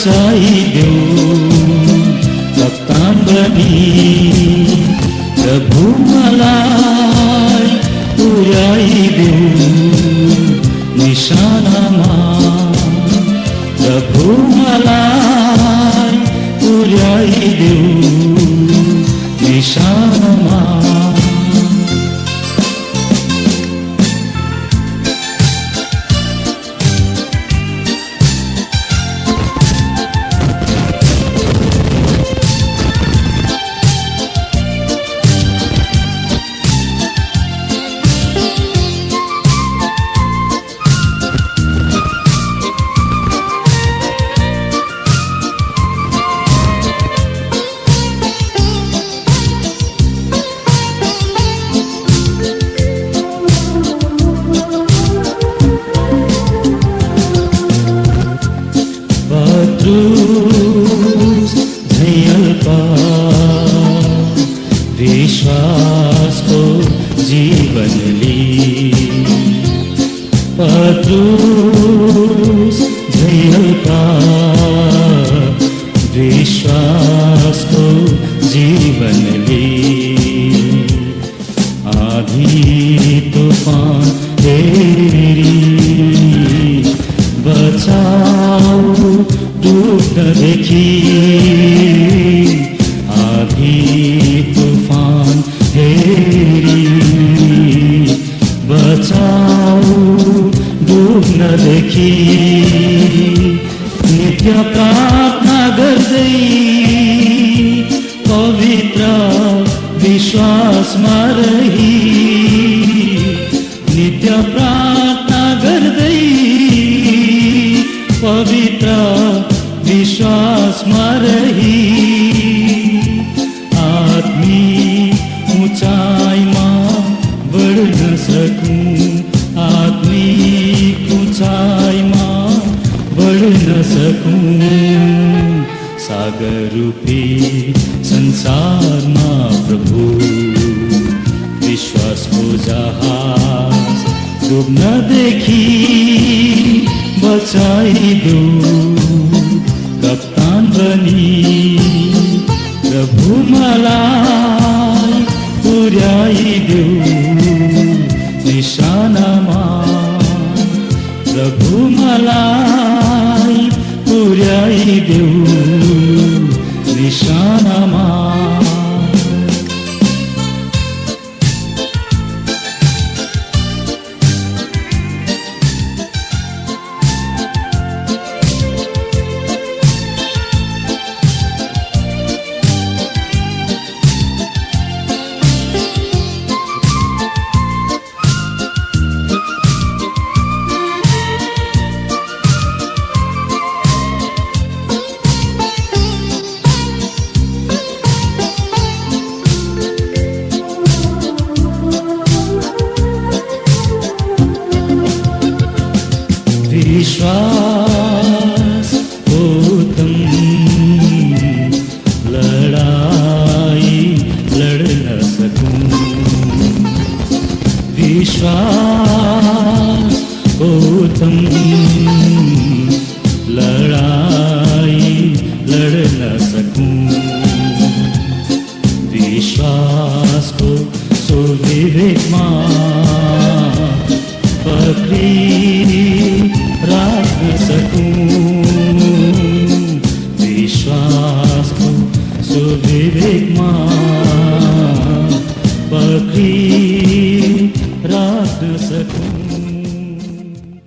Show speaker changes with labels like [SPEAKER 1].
[SPEAKER 1] बचाइदेऊ कप्तान बनी प्रभु मलाई पुर्याइदेऊ निशानामा प्रभु मलाई पुर्याइदेऊ निशानामा विश्वास को जीवन ली पत्रुस झेलता विश्वास को जीवन ली आधी तूफान तेरी बचाओ डूब न देखी आधी तूफान तेरी बचाओ डूब न देखी नित्य प्रार्थना गर्दै पवित्र विश्वासमा रही नित्य प्रार्थना गर्दै पवित्र विश्वासमा रही आत्मिक ऊंचाइमा बढ्न सकूं आत्मिक ऊंचाइमा बढ्न सकूं सागर रूपी संसारमा प्रभु विश्वासको जहाज डुब्न देखी बचाइदेऊ कप्तान बनी प्रभु मलाई पुर्याइदेऊ निशानामा प्रभु मलाई पुर्याइदेऊ निशानामा विश्वास उत्तम लड़ाई लड़ न सकूं विश्वास